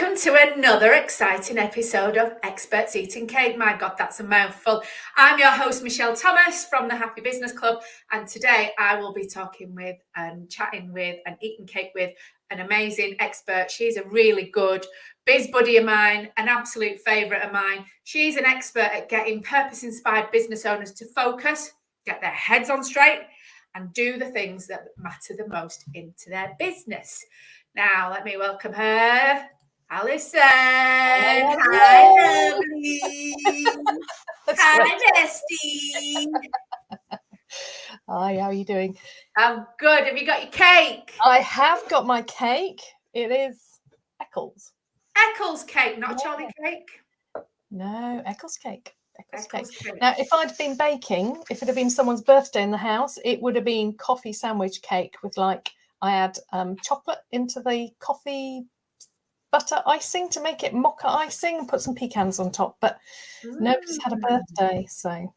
Welcome to another exciting episode of Experts Eating Cake. My God, that's a mouthful. I'm your host, Michelle Thomas from the Happy Business Club. And today I will be talking with and chatting with and eating cake with an amazing expert. She's a really good biz buddy of mine, an absolute favourite of mine. She's an expert at getting purpose-inspired business owners to focus, get their heads on straight, and do the things that matter the most into their business. Now, let me welcome her, Alison. Hello. Hi, lovely. Hi, bestie. Hi, how are you doing? I'm good. Have you got your cake? I have got my cake. It is Eccles. Eccles cake, not Charlie cake. No, Eccles cake. Eccles cake. Now, if I'd been baking, if it had been someone's birthday in the house, it would have been coffee sandwich cake with I add chocolate into the coffee butter icing to make it mocha icing and put some pecans on top. But nobody's had a birthday, so.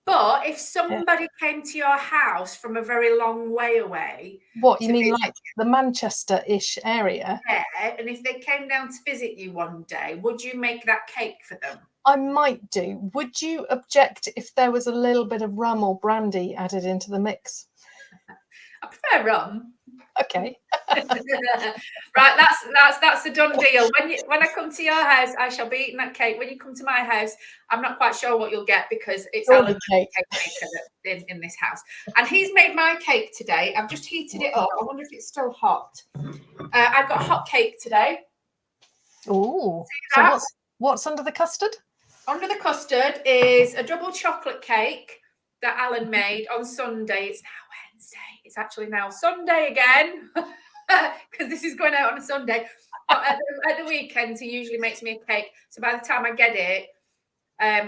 But if somebody came to your house from a very long way away. What, you mean like the Manchester-ish area? Yeah, and if they came down to visit you one day, would you make that cake for them? I might do. Would you object if there was a little bit of rum or brandy added into the mix? I prefer rum. Okay. Right, that's a done deal. When I come to your house, I shall be eating that cake. When you come to my house, I'm not quite sure what you'll get because it's Alan's cake maker in this house. And he's made my cake today. I've just heated it up. I wonder if it's still hot. I've got hot cake today. Oh, so what's under the custard? Under the custard is a double chocolate cake that Alan made on Sunday. It's now Wednesday. It's actually now Sunday again because this is going out on a Sunday. But at the weekends, he usually makes me a cake. So by the time I get it,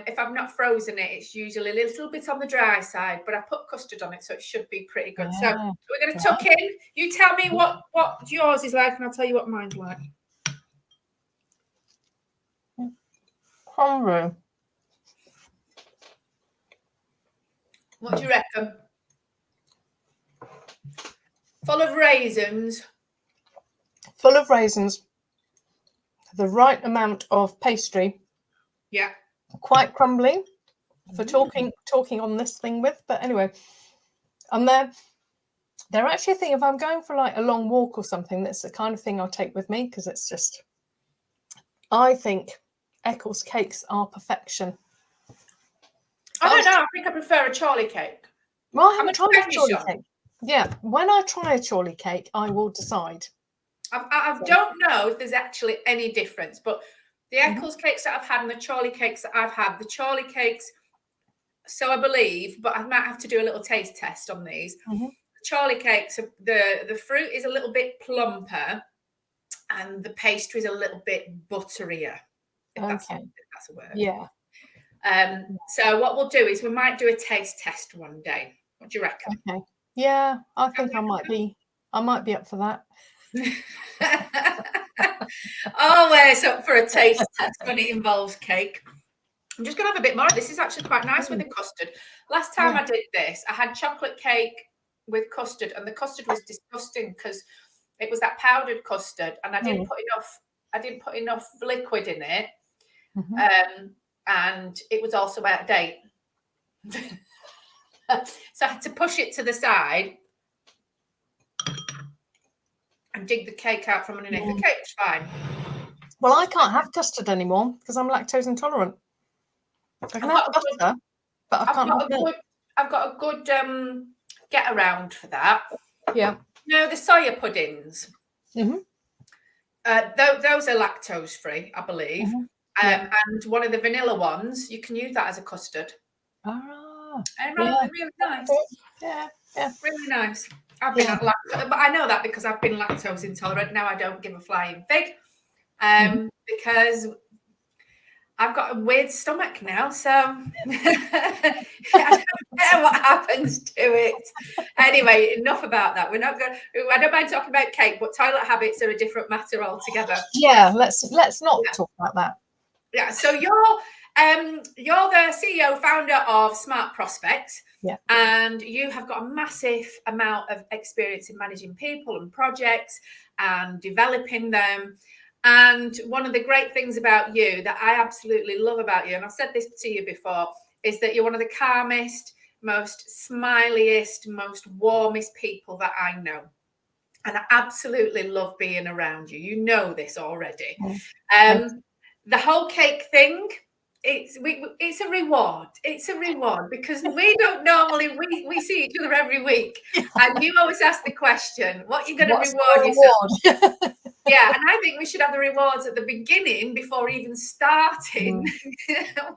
if I've not frozen it, it's usually a little bit on the dry side. But I put custard on it, so it should be pretty good. Yeah. So we're going to tuck in. You tell me what yours is like, and I'll tell you what mine's like. Hungry. What do you reckon? Full of raisins. Full of raisins. The right amount of pastry. Yeah. Quite crumbly for talking on this thing with, but anyway. And they're actually a thing. If I'm going for like a long walk or something, that's the kind of thing I'll take with me because it's just. I think Eccles cakes are perfection. I don't know. I think I prefer a Charlie cake. Well, I haven't tried a Charlie cake. Yeah, when I try a Charlie cake, I will decide. I don't know if there's actually any difference, but the Eccles cakes that I've had and the Charlie cakes that I've had, the Charlie cakes, so I believe, but I might have to do a little taste test on these. The Charlie cakes, the fruit is a little bit plumper and the pastry is a little bit butterier. If that's a word. Yeah. So what we'll do is we might do a taste test one day. What do you reckon? Okay. Yeah, I think I might be up for that. Always up for a taste test when it involves cake. I'm just gonna have a bit more. This is actually quite nice with the custard. Last time I did this, I had chocolate cake with custard, and the custard was disgusting because it was that powdered custard, and I didn't put enough liquid in it. And it was also out of date. So I had to push it to the side and dig the cake out from underneath. The cake's fine. Well, I can't have custard anymore because I'm lactose intolerant. I can have butter, but I can't have milk. I've got a good get around for that. Yeah. No, the soya puddings. Those are lactose free, I believe. And one of the vanilla ones, you can use that as a custard. Really nice. Yeah. Really nice. I've been but I know that because I've been lactose intolerant. Now I don't give a flying fig because I've got a weird stomach now. So I don't know what happens to it. Anyway, enough about that. I don't mind talking about cake, but toilet habits are a different matter altogether. Yeah, let's not talk about that. Yeah, so you're the CEO, founder of Smart Prospects, and you have got a massive amount of experience in managing people and projects and developing them. And one of the great things about you that I absolutely love about you, and I've said this to you before, is that you're one of the calmest, most smiliest, most warmest people that I know. And I absolutely love being around you. You know this already. The whole cake thing, it's a reward. It's a reward because we don't normally, we see each other every week. And you always ask the question, what are you going to reward yourself? Yeah, and I think we should have the rewards at the beginning before even starting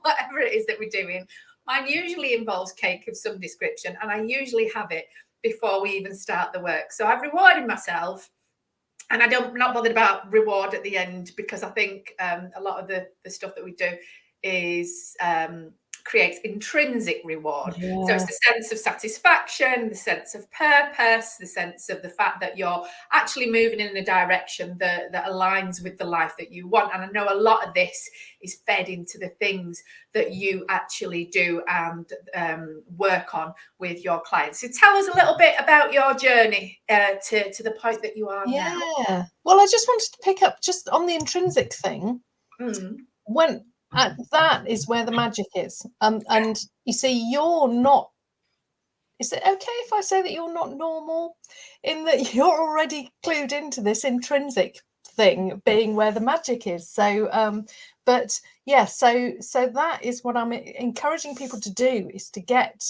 whatever it is that we're doing. Mine usually involves cake of some description, and I usually have it before we even start the work. So I've rewarded myself, and I'm not bothered about reward at the end, because I think a lot of the stuff that we do is creates intrinsic reward. Yeah. So it's the sense of satisfaction, the sense of purpose, the sense of the fact that you're actually moving in a direction that aligns with the life that you want. And I know a lot of this is fed into the things that you actually do and work on with your clients. So tell us a little bit about your journey to the point that you are now. Yeah. Well, I just wanted to pick up just on the intrinsic thing. When that is where the magic is. And you see, you're not. Is it okay if I say that you're not normal, in that you're already clued into this intrinsic thing being where the magic is? So, but yeah, so that is what I'm encouraging people to do, is to get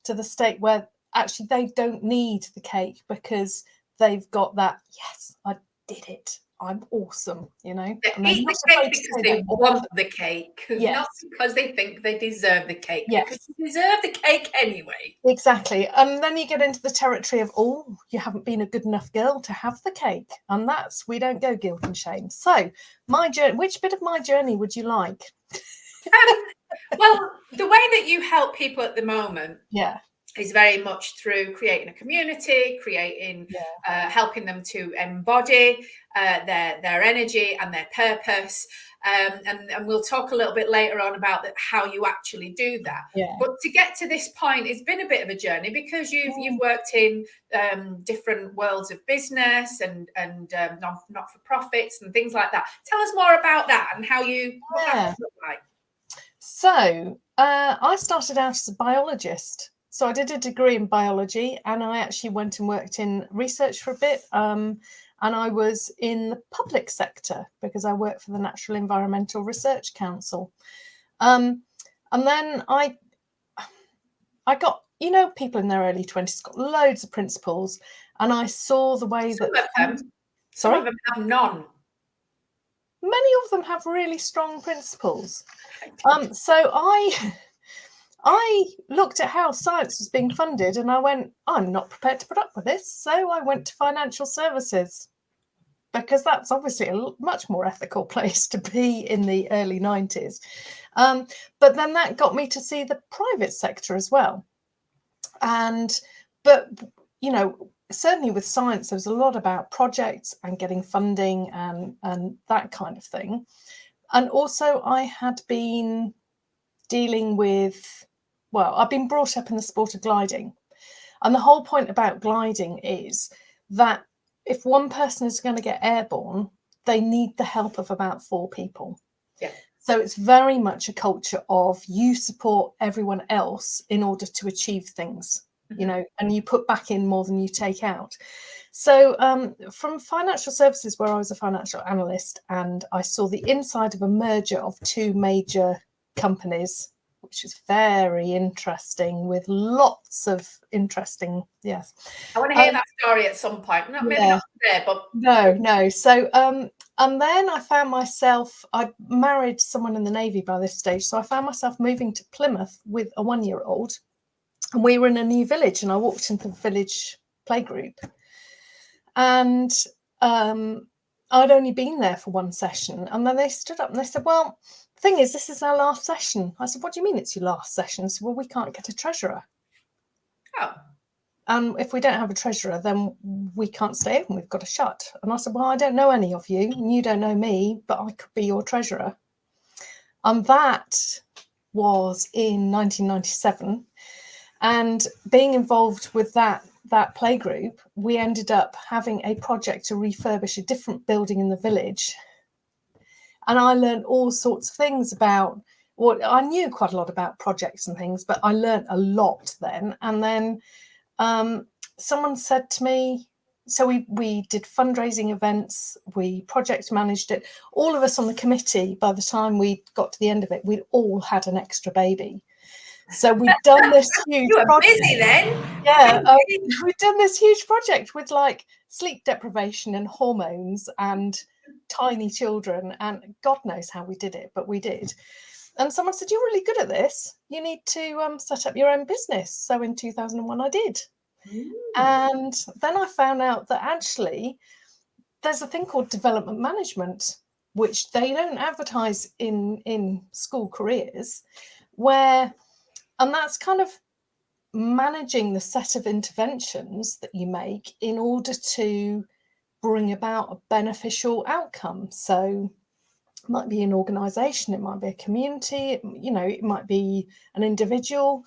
to the state where actually they don't need the cake, because they've got that, yes, I did it, I'm awesome, you know. They eat the cake because they want the cake, not because they think they deserve the cake, because you deserve the cake anyway. Exactly. And then you get into the territory of, oh, you haven't been a good enough girl to have the cake. And that's, we don't go guilt and shame. So my journey, which bit of my journey would you like? Well, the way that you help people at the moment, is very much through creating a community, helping them to embody their energy and their purpose. And we'll talk a little bit later on about how you actually do that. But to get to this point, it's been a bit of a journey, because you've worked in different worlds of business and not-for-profits and things like that. Tell us more about that and how what that looked like. So I started out as a biologist. So I did a degree in biology, and I actually went and worked in research for a bit. And I was in the public sector because I worked for the Natural Environmental Research Council. And then I got, you know, people in their early 20s got loads of principles, and I saw the way some of them have none. Many of them have really strong principles. So I looked at how science was being funded, and I went, I'm not prepared to put up with this. So I went to financial services, because that's obviously a much more ethical place to be in the early 90s. But then that got me to see the private sector as well. But, you know, certainly with science, there was a lot about projects and getting funding and that kind of thing. And also I had been dealing with, well, I've been brought up in the sport of gliding. And the whole point about gliding is that if one person is going to get airborne, they need the help of about 4 people. So it's very much a culture of you support everyone else in order to achieve things, you know, and you put back in more than you take out. So from financial services, where I was a financial analyst, and I saw the inside of a merger of 2 major companies, which is very interesting, with lots of interesting, I want to hear that story at some point. Maybe not there, but no. So and then I found myself, I married someone in the Navy by this stage, so I found myself moving to Plymouth with a 1-year-old, and we were in a new village, and I walked into the village playgroup, and I'd only been there for 1 session, and then they stood up and they said, well, the thing is, this is our last session. I said, what do you mean it's your last session? I said, well, we can't get a treasurer. And if we don't have a treasurer, then we can't stay open, we've got to shut. And I said, well, I don't know any of you, and you don't know me, but I could be your treasurer. And that was in 1997. And being involved with that playgroup, we ended up having a project to refurbish a different building in the village And I learned all sorts of things about what I knew quite a lot about projects and things, but I learned a lot then. And then someone said to me, so we did fundraising events, we project managed it. All of us on the committee, by the time we got to the end of it, we'd all had an extra baby. So we'd done this huge You were project. busy then. Yeah, we'd done this huge project with like sleep deprivation and hormones and tiny children, and God knows how we did it, but we did. And someone said, "You're really good at this. You need to set up your own business." So in 2001, I did. And then I found out that actually there's a thing called development management, which they don't advertise in school careers, and that's kind of managing the set of interventions that you make in order to bring about a beneficial outcome. So it might be an organization, it might be a community, it might be an individual.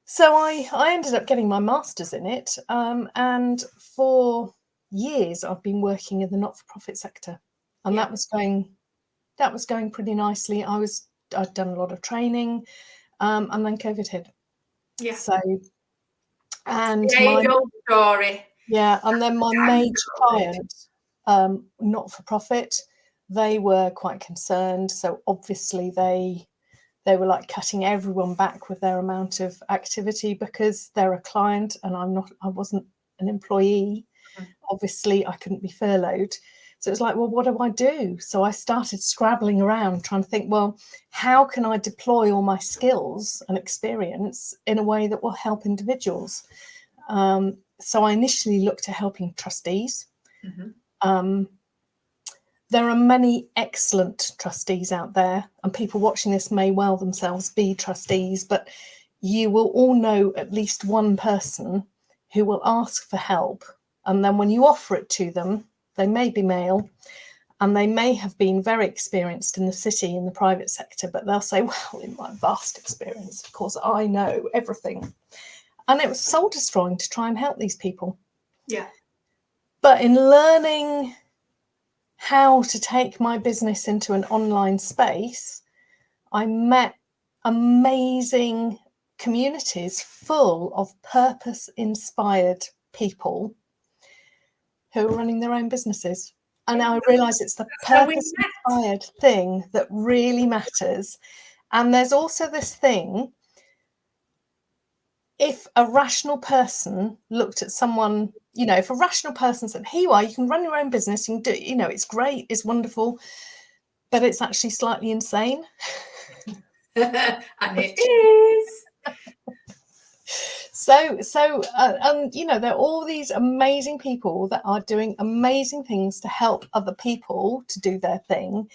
So I ended up getting my master's in it, and for years I've been working in the not-for-profit sector, and that was going pretty nicely. I'd done a lot of training, and then COVID hit. Yeah. So, and story. Yeah, and then my major client, not-for-profit, they were quite concerned. So obviously they were like cutting everyone back with their amount of activity because they're a client and I wasn't an employee. Obviously I couldn't be furloughed. So it was like, well, what do I do? So I started scrabbling around trying to think, well, how can I deploy all my skills and experience in a way that will help individuals? So I initially looked at helping trustees. There are many excellent trustees out there, and people watching this may well themselves be trustees, but you will all know at least one person who will ask for help. And then when you offer it to them, they may be male and they may have been very experienced in the city, in the private sector, but they'll say, well, in my vast experience, of course, I know everything. And it was soul destroying to try and help these people. Yeah. But in learning how to take my business into an online space, I met amazing communities full of purpose-inspired people who are running their own businesses. And I realise it's the purpose-inspired thing that really matters. And there's also this thing, if a rational person looked at someone, if a rational person said, here you are, you can run your own business, you can do, it's great, it's wonderful, but it's actually slightly insane. And it is. So, there are all these amazing people that are doing amazing things to help other people to do their thing.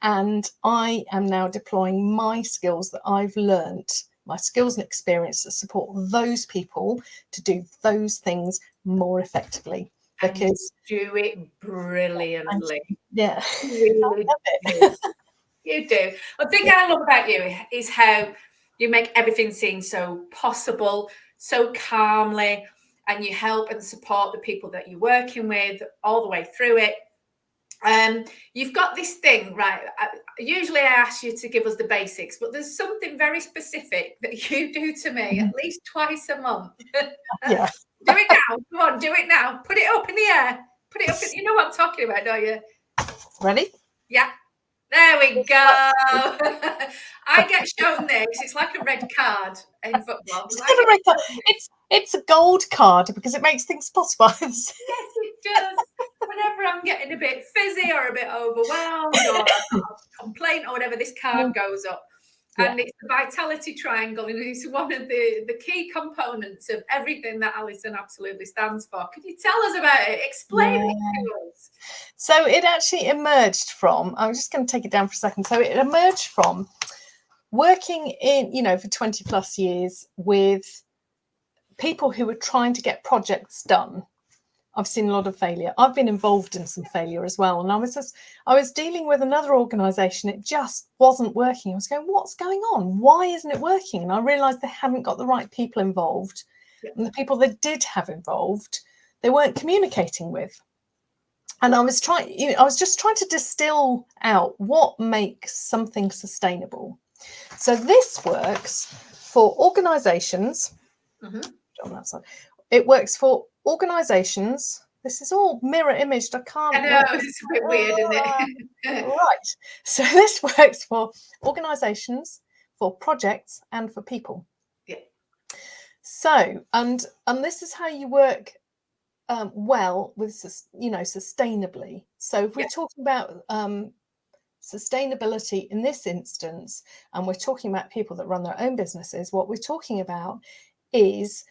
And I am now deploying my skills that I've learnt, my skills and experience that support those people to do those things more effectively. Because you do it brilliantly. Yeah. You do. You do. The thing I love about you is how you make everything seem so possible, so calmly, and you help and support the people that you're working with all the way through it. You've got this thing, right? Usually I ask you to give us the basics, but there's something very specific that you do to me at least twice a month. Yeah. Do it now. Come on, do it now. Put it up in the air. Put it up. You know what I'm talking about, don't you? Ready? Yeah. There we go. I get shown this. It's like a red card in football. It's a gold card because it makes things possible. Yes, it does. Whenever I'm getting a bit fizzy or a bit overwhelmed or a complaint or whatever, this card goes up. And it's the vitality triangle, and it's one of the key components of everything that Alison absolutely stands for. Could you tell us about it? Explain it to us. So it actually emerged from, I'm just going to take it down for a second. So it emerged from working in, for 20 plus years with people who were trying to get projects done. I've seen a lot of failure. I've been involved in some failure as well. And I was dealing with another organisation. It just wasn't working. I was going, what's going on? Why isn't it working? And I realised they hadn't got the right people involved. And the people they did have involved, they weren't communicating with. And I was just trying to distill out what makes something sustainable. So this works for organizations. On that side. It works for organizations. This is all mirror imaged. I can't. I know, it's a bit weird, isn't it? Right. So this works for organizations, for projects, and for people. Yeah. So, and this is how you work well with, sustainably. So if we're talking about sustainability in this instance, and we're talking about people that run their own businesses, what we're talking about is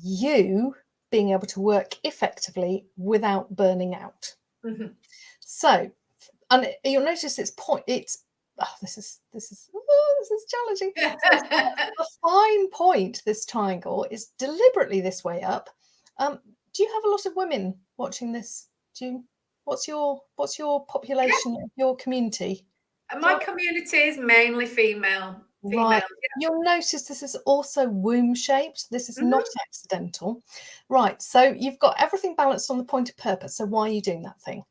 you being able to work effectively without burning out. So, and you'll notice this is challenging. The fine point, this triangle, is deliberately this way up. Do you have a lot of women watching this? What's your population of your community? My community is mainly female. Right. You'll notice this is also womb shaped. This is not accidental. Right. So you've got everything balanced on the point of purpose. So why are you doing that thing?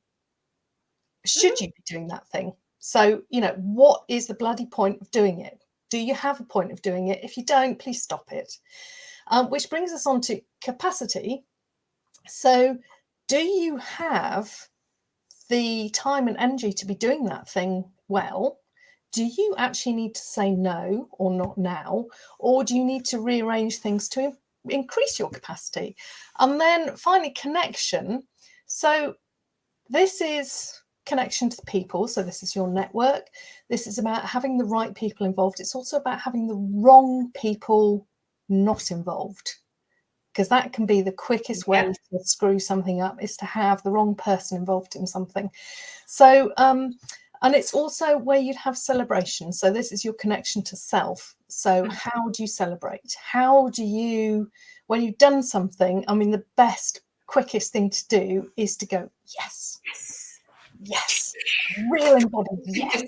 Should you be doing that thing? So, what is the bloody point of doing it? Do you have a point of doing it? If you don't, please stop it. Which brings us on to capacity. So do you have the time and energy to be doing that thing well? Do you actually need to say no or not now? Or do you need to rearrange things to increase your capacity? And then finally, connection. So this is connection to the people. So this is your network. This is about having the right people involved. It's also about having the wrong people not involved, because that can be the quickest way to screw something up, is to have the wrong person involved in something. So, and it's also where you'd have celebration. So this is your connection to self. So how do you celebrate? How do you, when you've done something, I mean, the best, quickest thing to do is to go, yes, yes, real embodied, yes.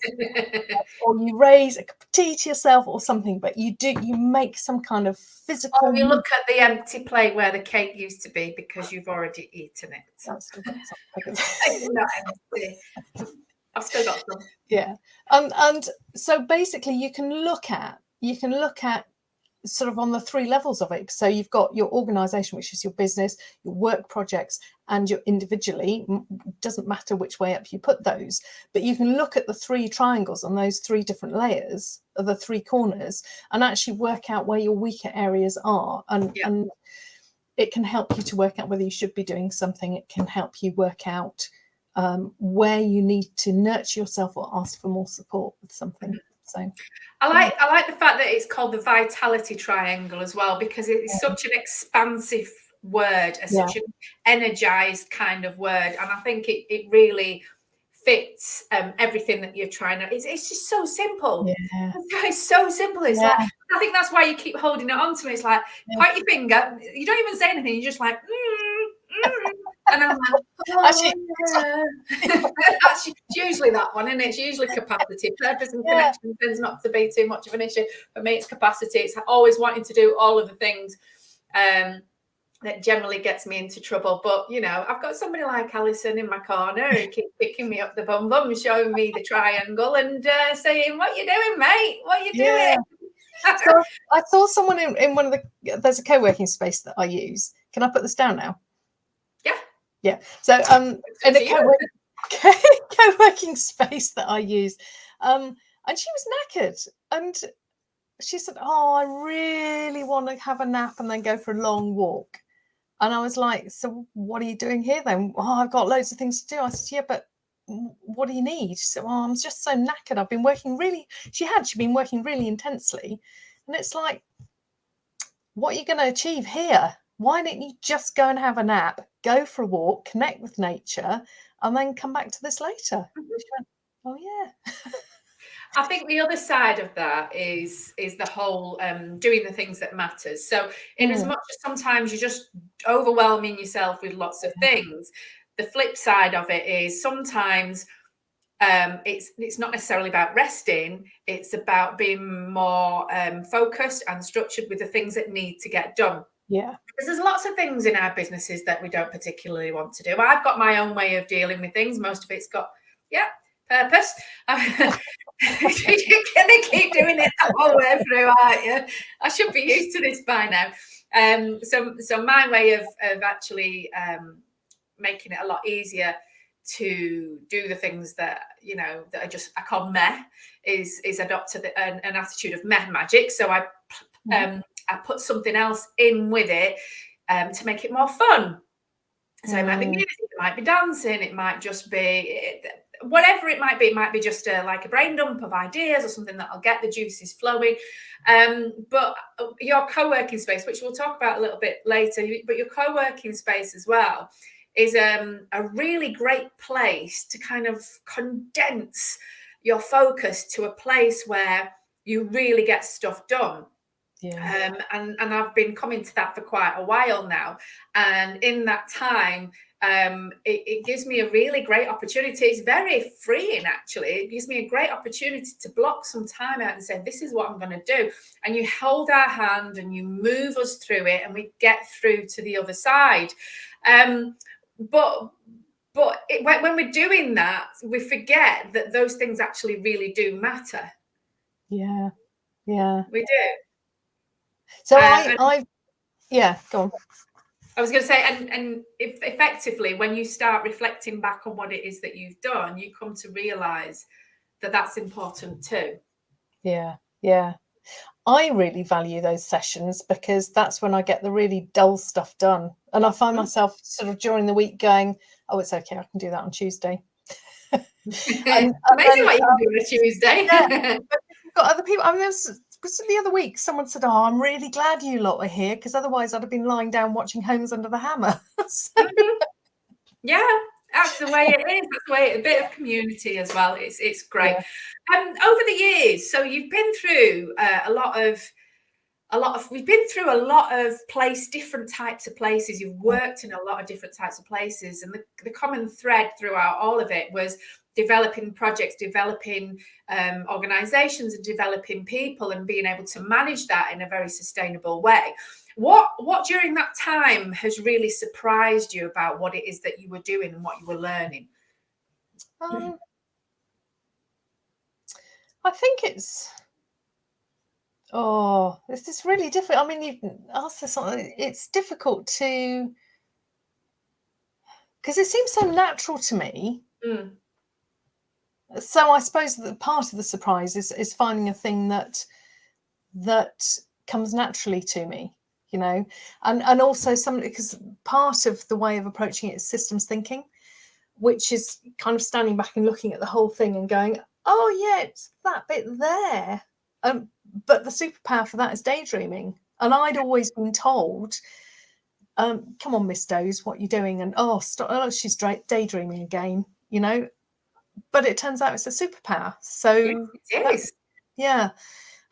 Or you raise a cup of tea to yourself or something, but you make some kind of physical. Or you look at the empty plate where the cake used to be because you've already eaten it. I've still got some. It's not empty. I've still got some. Yeah. And so basically you can look at sort of on the three levels of it. So you've got your organization, which is your business, your work projects, and your individually. Doesn't matter which way up you put those, but you can look at the three triangles on those three different layers of the three corners and actually work out where your weaker areas are. And it can help you to work out whether you should be doing something. It can help you work out where you need to nurture yourself or ask for more support with something. So I like the fact that it's called the vitality triangle as well, because it's such an expansive word, such an energized kind of word, and I think it really fits everything that you're trying to. It's just so simple. It's so simple. It's like, I think that's why you keep holding it on to me. It's like, point your finger, you don't even say anything, you're just like and I'm like, it's usually that one, and it's usually capacity. Purpose and connection tends not to be too much of an issue. For me, it's capacity. It's always wanting to do all of the things that generally gets me into trouble. But I've got somebody like Alison in my corner who keeps picking me up the bum showing me the triangle and saying, "What you doing, mate? What you doing?" So I saw someone in one of there's a co-working space that I use. Can I put this down now? Yeah. So in a co-working space that I use, and she was knackered, and she said, "Oh, I really want to have a nap and then go for a long walk." And I was like, "So what are you doing here then?" "Oh, I've got loads of things to do." I said, "Yeah, but what do you need?" She said, "Oh, I'm just so knackered. I've been working really." She'd been working really intensely, and it's like, what are you going to achieve here? Why don't you just go and have a nap, go for a walk, connect with nature, and then come back to this later? She went, "Oh yeah." I think the other side of that is the whole doing the things that matters. So in as much as sometimes you're just overwhelming yourself with lots of things, the flip side of it is sometimes it's not necessarily about resting. It's about being more focused and structured with the things that need to get done. Yeah. Because there's lots of things in our businesses that we don't particularly want to do. I've got my own way of dealing with things. Most of it's got, purpose. You're going to keep doing it the whole way through, aren't you? I should be used to this by now. So my way of actually making it a lot easier to do the things that, that are just, I call meh, is adopt an attitude of meh magic. So I put something else in with it to make it more fun. So it might be music, it might be dancing, it might just be whatever it might be. It might be just like a brain dump of ideas or something that'll get the juices flowing. But your co-working space, which we'll talk about a little bit later, but your co-working space as well is a really great place to kind of condense your focus to a place where you really get stuff done. Yeah. And I've been coming to that for quite a while now. And in that time, it gives me a really great opportunity. It's very freeing, actually. It gives me a great opportunity to block some time out and say, this is what I'm going to do. And you hold our hand and you move us through it and we get through to the other side. But when we're doing that, we forget that those things actually really do matter. Yeah. We do. So go on. I was going to say, and if effectively, when you start reflecting back on what it is that you've done, you come to realise that that's important too. Yeah. I really value those sessions because that's when I get the really dull stuff done. And I find myself sort of during the week going, oh, it's okay, I can do that on Tuesday. Amazing what you can do on a Tuesday. Yeah, but you've got other people. I mean, the other week someone said, oh, I'm really glad you lot are here because otherwise I'd have been lying down watching Homes Under the Hammer. Yeah, that's the way it is. That's the way, a bit of community as well. It's great. Yeah. Over the years, so you've been through we've been through a lot of different types of places. You've worked in a lot of different types of places, and the common thread throughout all of it was developing projects, developing organizations, and developing people, and being able to manage that in a very sustainable way. What during that time has really surprised you about what it is that you were doing and what you were learning? I think it's this is really difficult. I mean, you asked this something. It's difficult to because it seems so natural to me. So I suppose that part of the surprise is finding a thing that comes naturally to me, and also something, because part of the way of approaching it is systems thinking, which is kind of standing back and looking at the whole thing and going, oh yeah, it's that bit there. But the superpower for that is daydreaming. And I'd always been told, come on, Miss Doze, what are you doing? And stop, she's daydreaming again, But it turns out it's a superpower. So yes, it is. Yeah.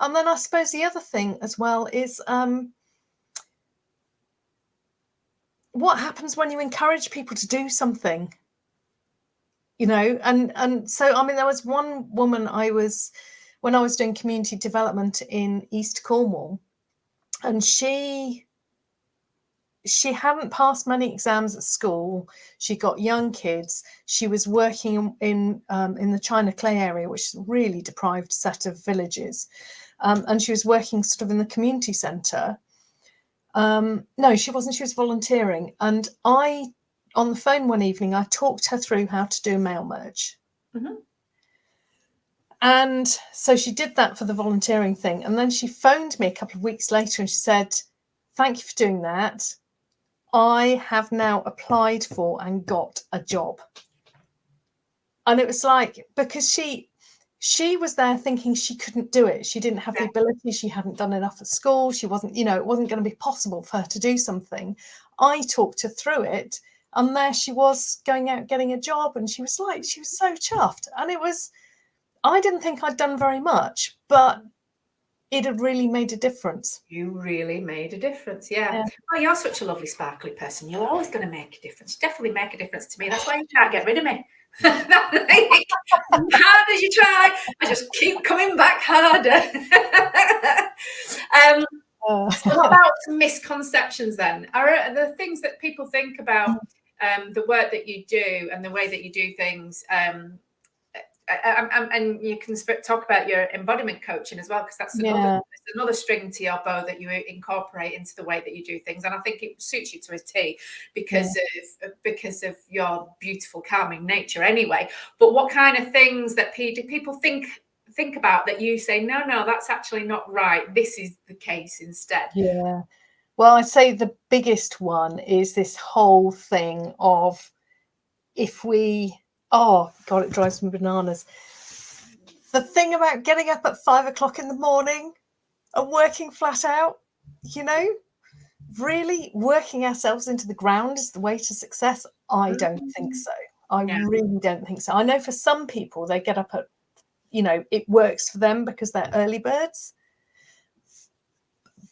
And then I suppose the other thing as well is what happens when you encourage people to do something, and so, I mean, there was one woman when I was doing community development in East Cornwall, and she hadn't passed many exams at school. She got young kids. She was working in the China Clay area, which is a really deprived set of villages. And she was working sort of in the community centre. No, she wasn't. She was volunteering. And on the phone one evening, I talked her through how to do a mail merge. And so she did that for the volunteering thing. And then she phoned me a couple of weeks later and she said, thank you for doing that. I have now applied for and got a job. And it was like, because she was there thinking she couldn't do it. She didn't have the ability. She hadn't done enough at school. She wasn't, it wasn't going to be possible for her to do something. I talked her through it. And there she was going out getting a job. And she was so chuffed. And I didn't think I'd done very much, but it had really made a difference. You really made a difference, yeah. Oh, you're such a lovely, sparkly person. You're always going to make a difference. Definitely make a difference to me. That's why you can't get rid of me. Hard as you try, I just keep coming back harder. So what about some misconceptions then? Are the things that people think about the work that you do and the way that you do things? And you can talk about your embodiment coaching as well, because that's another string to your bow that you incorporate into the way that you do things. And I think it suits you to a T because of your beautiful, calming nature anyway. But what kind of things that people think about that you say, no, that's actually not right, this is the case instead? Well, I'd say the biggest one is this whole thing of if we, oh God, it drives me bananas. The thing about getting up at 5 o'clock in the morning and working flat out, really working ourselves into the ground is the way to success. I don't think so. I really don't think so. I know for some people, they get up at, it works for them because they're early birds.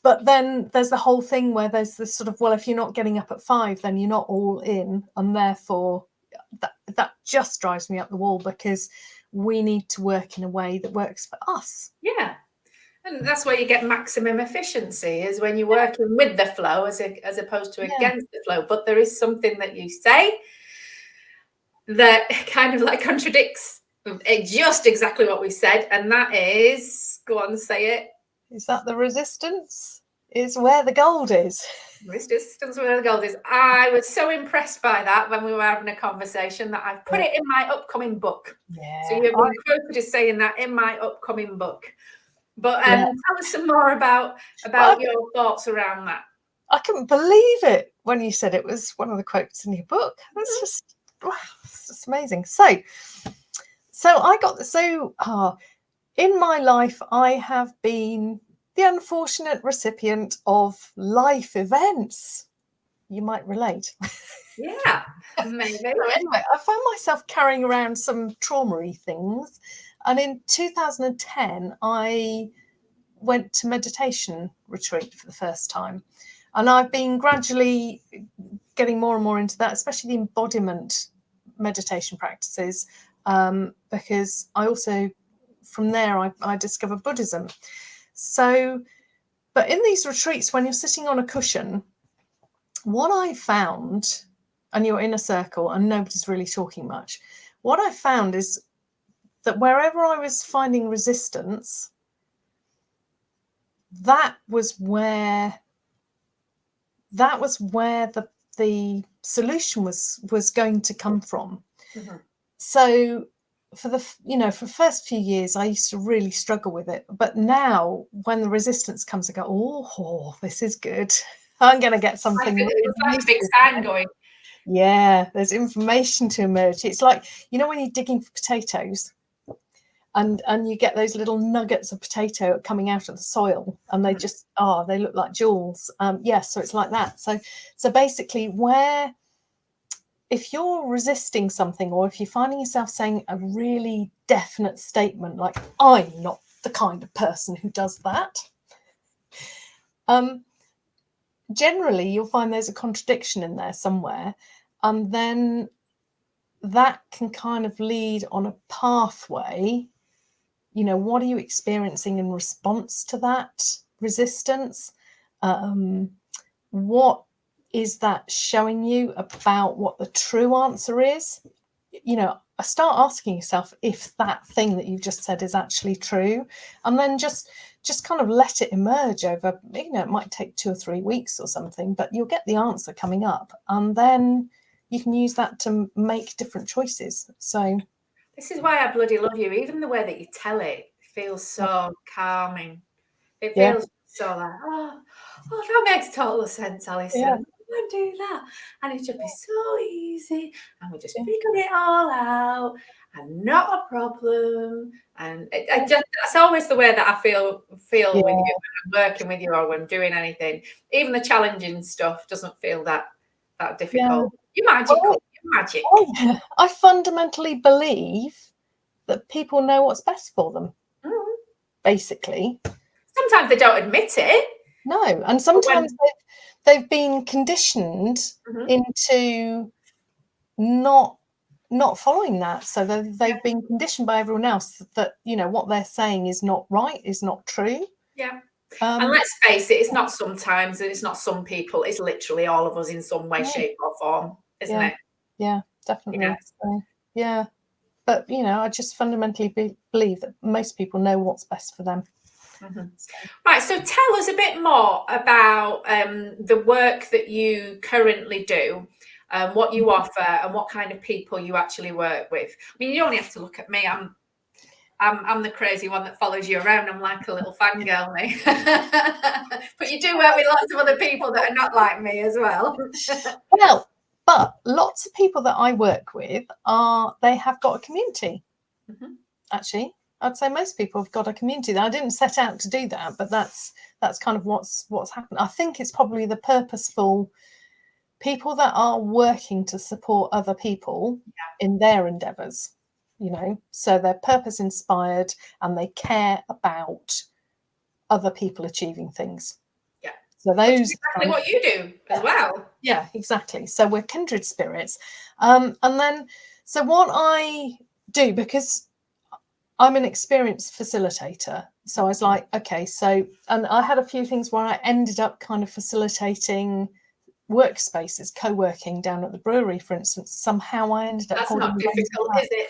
But then there's the whole thing where there's this sort of, well, if you're not getting up at 5, then you're not all in. And therefore, that just drives me up the wall, because we need to work in a way that works for us. Yeah. And that's where you get maximum efficiency, is when you're working with the flow as opposed to against the flow. But there is something that you say that kind of like contradicts just exactly what we said. And that is, go on, say it. Is that the resistance is where the gold is? Resistance where the gold is. I was so impressed by that when we were having a conversation that I've put it in my upcoming book. So you're quoted as saying that in my upcoming book. But tell us some more about your thoughts around that. I couldn't believe it when you said it was one of the quotes in your book. That's just, wow, it's just amazing. So I got in my life, I have been the unfortunate recipient of life events. You might relate. Yeah, maybe. So anyway, I found myself carrying around some trauma-y things. And in 2010, I went to meditation retreat for the first time. And I've been gradually getting more and more into that, especially the embodiment meditation practices, because I also, from there, I discovered Buddhism. So, but in these retreats, when you're sitting on a cushion, what I found, and you're in a circle and nobody's really talking much, what I found is that wherever I was finding resistance, that was where the solution was going to come from. Mm-hmm. So for the first few years, I used to really struggle with it. But now when the resistance comes, I go, oh, this is good. I'm going to get something. It's like a big sign going. Yeah, there's information to emerge. It's like, when you're digging for potatoes and you get those little nuggets of potato coming out of the soil, and they just, they look like jewels. So it's like that. So basically, if you're resisting something, or if you're finding yourself saying a really definite statement like, I'm not the kind of person who does that, generally you'll find there's a contradiction in there somewhere, and then that can kind of lead on a pathway. What are you experiencing in response to that resistance? What is that showing you about what the true answer is? Start asking yourself if that thing that you've just said is actually true, and then just kind of let it emerge over, it might take 2 or 3 weeks or something, but you'll get the answer coming up, and then you can use that to make different choices. So this is why I bloody love you. Even the way that you tell it feels so calming. It feels so like, oh, that makes total sense, Alison. Yeah. I do that, and it should be so easy, and we just figured it all out, and not a problem. And that's always the way that I feel with you when I'm working with you or when I'm doing anything. Even the challenging stuff doesn't feel that difficult. You're magical. You're magic. I fundamentally believe that people know what's best for them. Basically, sometimes they don't admit it. No, and sometimes they've been conditioned into not following that. So they've been conditioned by everyone else that what they're saying is not right, is not true. Yeah. And let's face it, it's not sometimes, and it's not some people, it's literally all of us in some way, shape or form, isn't it? Yeah, definitely. So, yeah. But, I just fundamentally believe that most people know what's best for them. Mm-hmm. Right, so tell us a bit more about the work that you currently do, what you offer, and what kind of people you actually work with. I mean, you only have to look at me. I'm the crazy one that follows you around. I'm like a little fangirl, me. But you do work with lots of other people that are not like me as well. Well, but lots of people that I work with they have got a community. Mm-hmm. Actually, I'd say most people have got a community. I didn't set out to do that, but that's kind of what's happened. I think it's probably the purposeful people that are working to support other people in their endeavours. So they're purpose inspired and they care about other people achieving things. Yeah. So those is exactly what you do as well. Yeah, exactly. So we're kindred spirits. And then, so what I do, because I'm an experienced facilitator, so I was like, okay, so, and I had a few things where I ended up kind of facilitating workspaces, co-working down at the brewery, for instance. Somehow I ended up holding. That's not difficult, is it?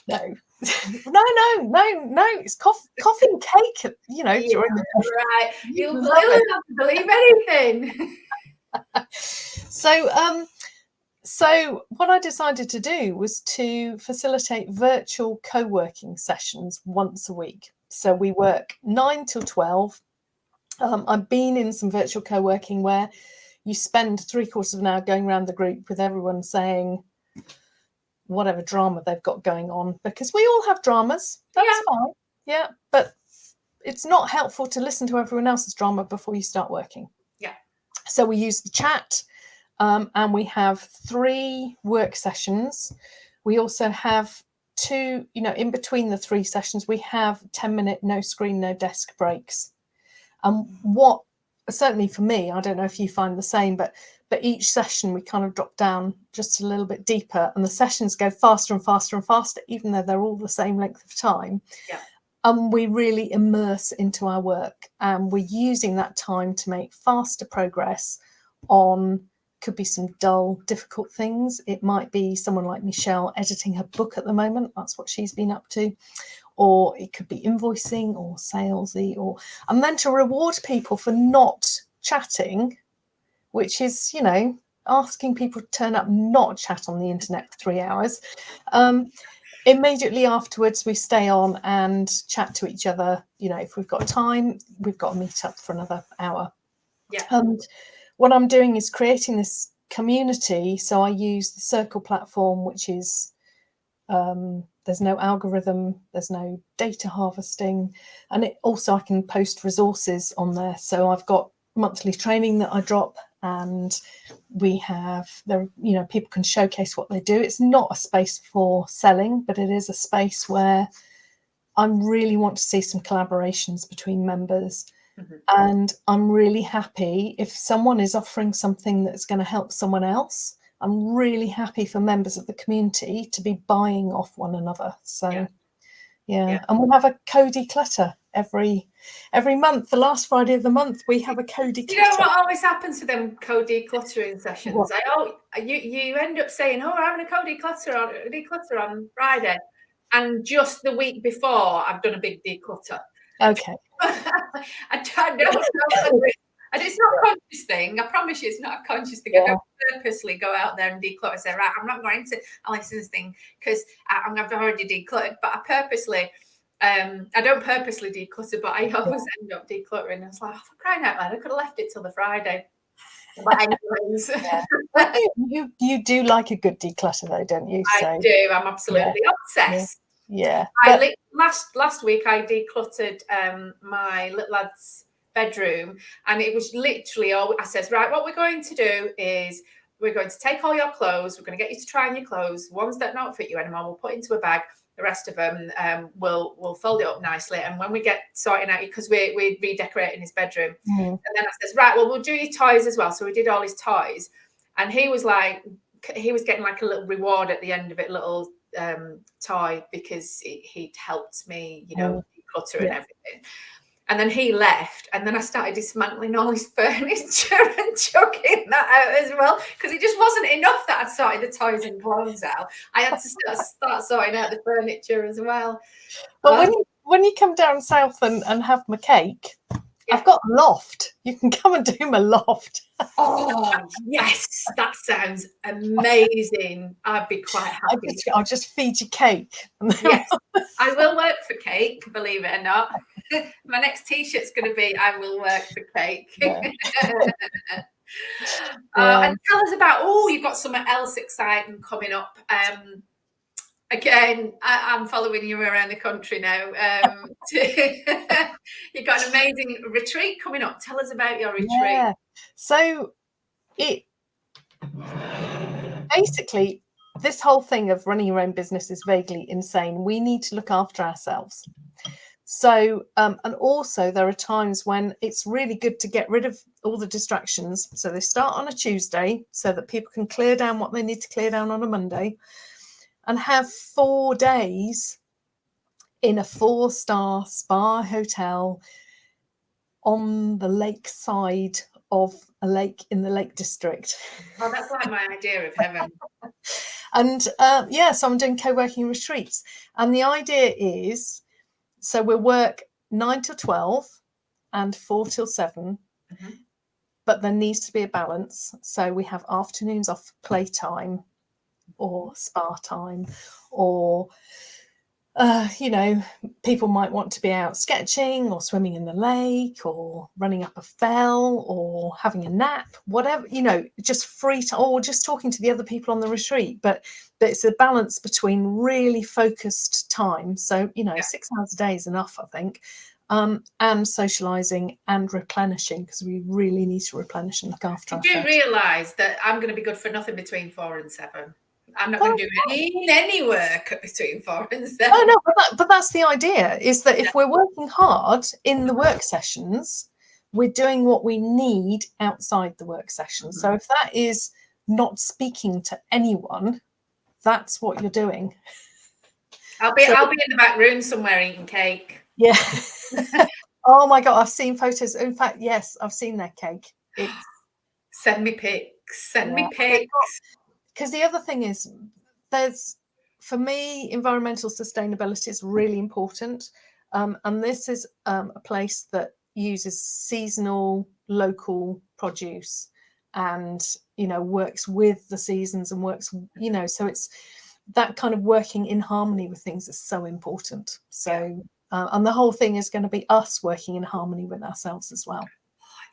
No. No, it's coffee and cake, during the right. You'll not believe anything. So what I decided to do was to facilitate virtual co-working sessions once a week. So we work 9 till 12. I've been in some virtual co-working where you spend 3/4 of an hour going around the group with everyone saying whatever drama they've got going on, because we all have dramas. That's fine. Yeah, but it's not helpful to listen to everyone else's drama before you start working. Yeah. So we use the chat, and we have 3 work sessions. We also have 2, in between the 3 sessions, we have 10-minute no screen, no desk breaks. And what, certainly for me, I don't know if you find the same, but each session we kind of drop down just a little bit deeper, and the sessions go faster and faster and faster, even though they're all the same length of time. Yeah. And we really immerse into our work, and we're using that time to make faster progress on, could be some dull, difficult things. It might be someone like Michelle editing her book at the moment. That's what she's been up to. Or it could be invoicing or salesy, and then to reward people for not chatting, which is, asking people to turn up, not chat on the internet for 3 hours. Immediately afterwards, we stay on and chat to each other. If we've got time, we've got to meet up for another hour. Yeah. And what I'm doing is creating this community. So I use the Circle platform, which is, there's no algorithm, there's no data harvesting, and it also, I can post resources on there. So I've got monthly training that I drop, and we have there, people can showcase what they do. It's not a space for selling, but it is a space where I really want to see some collaborations between members. Mm-hmm. And I'm really happy if someone is offering something that's going to help someone else. I'm really happy for members of the community to be buying off one another. So, yeah. And we have a co-declutter every month. The last Friday of the month, we have a co-declutter. You know what always happens to them co-decluttering sessions? You end up saying, "Oh, we're having a declutter on Friday," and just the week before, I've done a big declutter. Okay. I don't know. And it's not a conscious thing. I promise you, it's not a conscious thing. I don't purposely go out there and declutter and say, right, I'm not going to Alison's thing because I've already decluttered. But I don't purposely declutter, but I always end up decluttering. I was like, for crying out loud, I could have left it till the Friday. But anyways. You do like a good declutter though, don't you? I do. I'm absolutely obsessed. Yeah. Last week I decluttered my little lad's bedroom, and it was literally all I says, right, what we're going to do is we're going to take all your clothes, we're going to get you to try on your clothes, ones that don't fit you anymore we'll put into a bag, the rest of them we'll fold it up nicely, and when we get sorting out, because we're redecorating his bedroom, and then I says, right, well, we'll do your toys as well. So we did all his toys, and he was getting like a little reward at the end of it, little toy, because he'd helped me declutter and everything. And then he left, and then I started dismantling all his furniture and chucking that out as well, because it just wasn't enough that I'd sorted the toys and clothes out. I had to start sorting out the furniture as well. Well, when you come down south and have my cake, I've got a loft. You can come and do my loft. Oh, yes, that sounds amazing. I'd be quite happy. I'll just feed you cake. Yes, I will work for cake, believe it or not. My next T-shirt's going to be, I will work for cake. Yeah. And tell us about, you've got something else exciting coming up. Again, I'm following you around the country now. You've got an amazing retreat coming up. Tell us about your retreat. Yeah. So it basically, this whole thing of running your own business is vaguely insane. We need to look after ourselves. So, and also there are times when it's really good to get rid of all the distractions. So they start on a Tuesday so that people can clear down what they need to clear down on a Monday, and have 4 days in a 4-star spa hotel on the lake side of a lake in the Lake District. Oh, that's like my idea of heaven. And so I'm doing co-working retreats. And the idea is, so we'll work 9 till 12 and 4 till 7, but there needs to be a balance. So we have afternoons off playtime or spa time, or people might want to be out sketching or swimming in the lake or running up a fell or having a nap, whatever, just free time, or just talking to the other people on the retreat. But it's a balance between really focused time. So, 6 hours a day is enough, I think, and socializing and replenishing, because we really need to replenish and look after ourselves. You do realise that I'm going to be good for nothing between 4 and 7. I'm not going to do any work between 4 and 7. Oh, no, but that's the idea, is that if we're working hard in the work sessions, we're doing what we need outside the work sessions. So if that is not speaking to anyone, that's what you're doing. I'll be in the back room somewhere eating cake. Yeah. Oh my God, I've seen photos. In fact, yes, I've seen their cake. Send me pics. Send me pics. Because the other thing is, for me, environmental sustainability is really important. And this is a place that uses seasonal, local produce and, works with the seasons and works, so it's that kind of working in harmony with things is so important. So, and the whole thing is going to be us working in harmony with ourselves as well.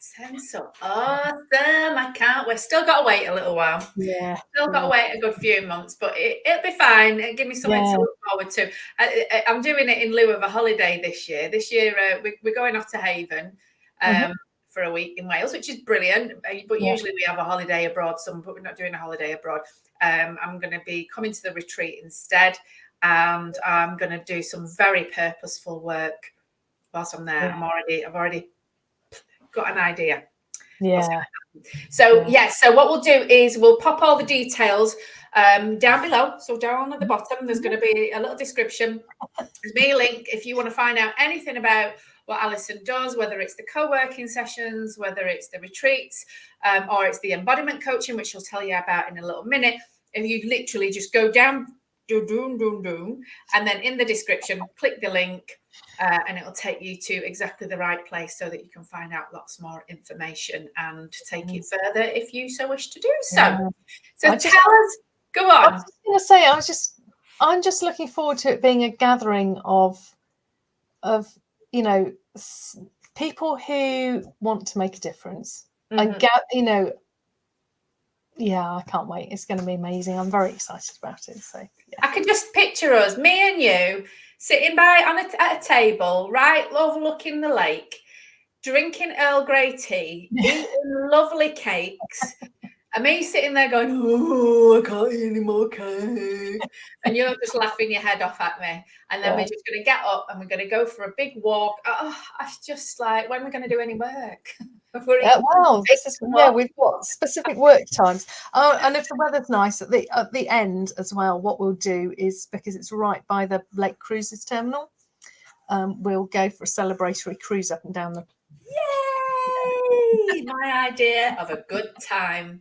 Sounds so awesome. I can't wait. Still got to wait a little while. Yeah. Still got to wait a good few months, but it'll be fine. It'll give me something to look forward to. I'm doing it in lieu of a holiday this year. This year, we're going off to Haven for a week in Wales, which is brilliant. But usually we have a holiday abroad, but we're not doing a holiday abroad. I'm going to be coming to the retreat instead, and I'm going to do some very purposeful work whilst I'm there. I've already got an idea. So what we'll do is we'll pop all the details down below. So down at the bottom there's going to be a little description. There's me a link if you want to find out anything about what Alison does, whether it's the co-working sessions, whether it's the retreats, or it's the embodiment coaching, which she'll tell you about in a little minute. If you literally just go down, and then in the description click the link, and it'll take you to exactly the right place so that you can find out lots more information and take it further if you so wish to do so. So tell us, go on. I was just going to say, I'm just looking forward to it being a gathering of people who want to make a difference. And I can't wait. It's going to be amazing. I'm very excited about it. So I can just picture us, me and you, sitting at a table, right, overlooking the lake, drinking Earl Grey tea, eating lovely cakes, and me sitting there going, I can't eat any more cake. And you're just laughing your head off at me. And then we're just going to get up and we're going to go for a big walk. Oh, I was just like, when are we going to do any work? We've got specific work times. And if the weather's nice at the end as well, what we'll do is, because it's right by the Lake Cruises terminal, we'll go for a celebratory cruise up and down the. Yay! My idea of a good time.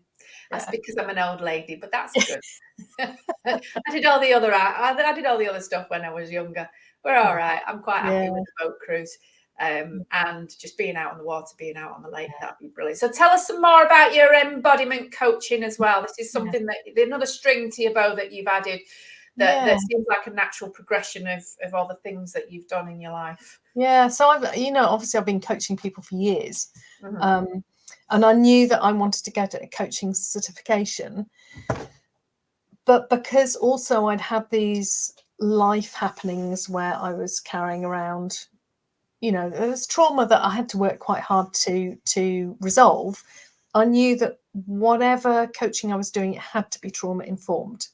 That's because I'm an old lady, but that's good. I did all the other stuff when I was younger. We're all right. I'm quite happy with the boat cruise. And just being out on the water, being out on the lake, that'd be brilliant. So tell us some more about your embodiment coaching as well. This is something that another string to your bow that you've added that seems like a natural progression of all the things that you've done in your life. Yeah, so obviously I've been coaching people for years, and I knew that I wanted to get a coaching certification, but because also I'd had these life happenings where I was carrying around, there was trauma that I had to work quite hard to resolve. I knew that whatever coaching I was doing, it had to be trauma informed.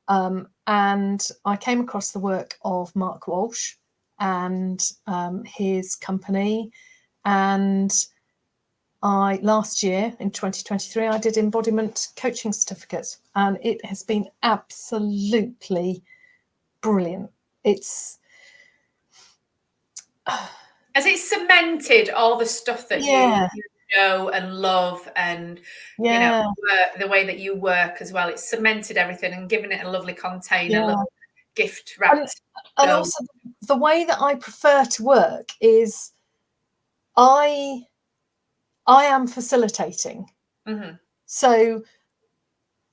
And I came across the work of Mark Walsh and his company. And last year in 2023, I did embodiment coaching certificates, and it has been absolutely brilliant. Has it cemented all the stuff that you know and love, and the way that you work as well? It's cemented everything and given it a lovely container, little gift wrapped. And also the way that I prefer to work is I am facilitating. So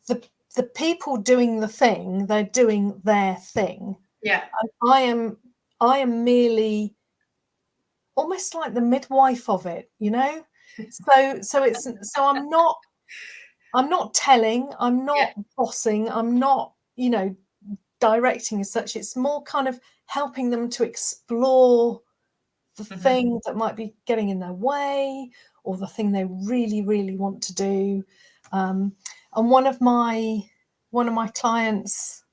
the people doing the thing, they're doing their thing. Yeah. And I am merely almost like the midwife of it, So I'm not telling, I'm not bossing, I'm not, directing as such. It's more kind of helping them to explore the thing that might be getting in their way, or the thing they really, really want to do. And one of my clients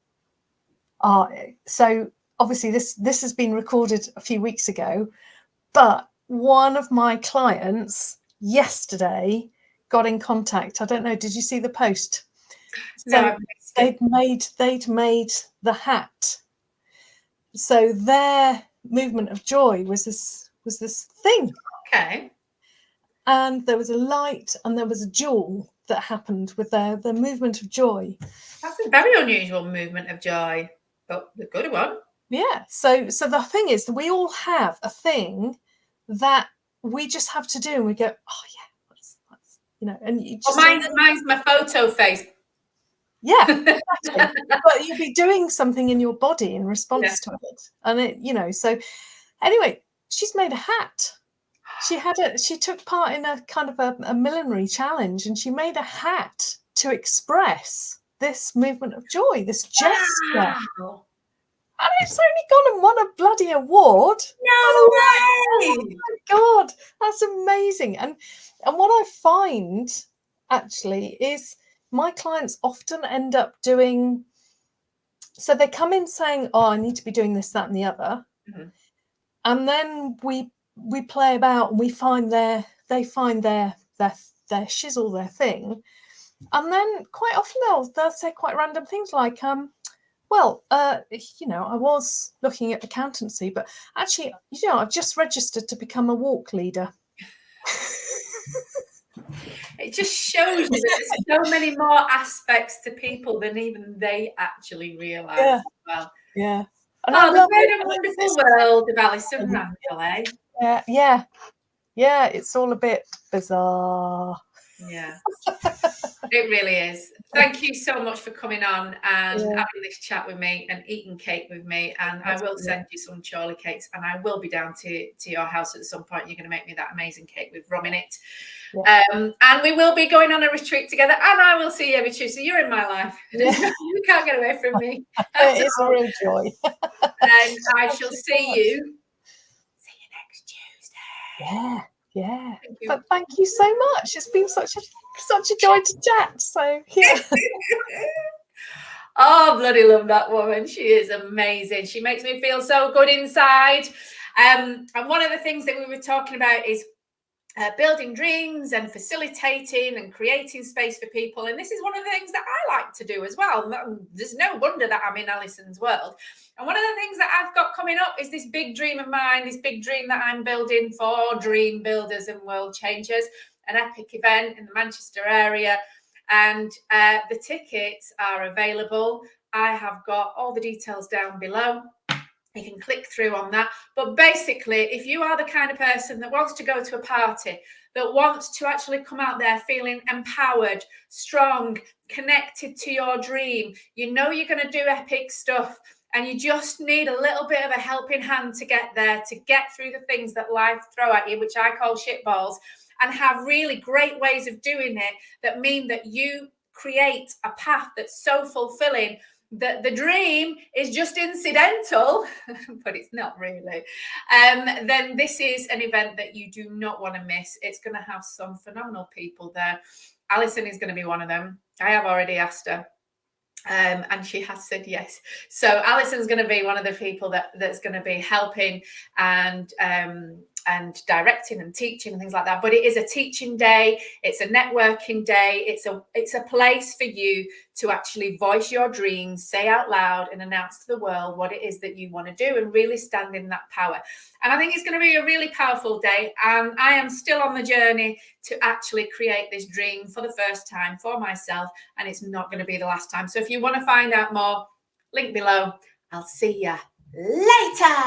so obviously this has been recorded a few weeks ago, but one of my clients yesterday got in contact. I don't know, did you see the post? No, they'd made the hat. So their movement of joy was this thing. Okay. And there was a light and there was a jewel that happened with their movement of joy. That's a very unusual movement of joy, but the good one. Yeah. So the thing is that we all have a thing that we just have to do, and we go, oh yeah, that's and you just. Well, mine's my photo face. Yeah, exactly. But you'll be doing something in your body in response to it, and it, So anyway, she's made a hat. She took part in a kind of a millinery challenge, and she made a hat to express this movement of joy, this gesture. Wow. And it's only gone and won a bloody award. No way! Oh my God, that's amazing. And what I find actually is my clients often end up doing, so they come in saying, oh, I need to be doing this, that, and the other. And then we play about and they find their shizzle, their thing. And then quite often they'll say quite random things like, I was looking at accountancy, but actually, I've just registered to become a walk leader. It just shows you that there's so many more aspects to people than even they actually realise as well. Yeah. And the great and wonderful world of Alison Randle, eh? Yeah, it's all a bit bizarre. Yeah, it really is. Thank you so much for coming on and having this chat with me and eating cake with me. And I will send you some Charlie cakes, and I will be down to your house at some point. You're going to make me that amazing cake with rum in it. And we will be going on a retreat together, and I will see you every Tuesday. You're in my life. You can't get away from me. It's a real joy. And I shall see you next Tuesday. Yeah. But thank you so much. It's been such a joy to chat. So yeah. Oh, bloody love that woman. She is amazing. She makes me feel so good inside. And one of the things that we were talking about is building dreams and facilitating and creating space for people. And this is one of the things that I like to do as well. There's no wonder that I'm in Alison's world. And one of the things that I've got coming up is this big dream of mine, this big dream that I'm building for dream builders and world changers, an epic event in the Manchester area. And the tickets are available. I have got all the details down below. You can click through on that. But basically, if you are the kind of person that wants to go to a party, that wants to actually come out there feeling empowered, strong, connected to your dream, you know you're going to do epic stuff, and you just need a little bit of a helping hand to get there, to get through the things that life throw at you, which I call shitballs, and have really great ways of doing it that mean that you create a path that's so fulfilling that the dream is just incidental, but it's not really, then this is an event that you do not want to miss. It's going to have some phenomenal people there. Alison is going to be one of them. I have already asked her. And she has said yes. So Alison's going to be one of the people that's going to be helping and directing and teaching and things like that. But it is a teaching day. It's a networking day. It's a place for you to actually voice your dreams, say out loud and announce to the world what it is that you want to do and really stand in that power. And I think it's going to be a really powerful day. And I am still on the journey to actually create this dream for the first time for myself. And it's not going to be the last time. So if you want to find out more, link below. I'll see you later.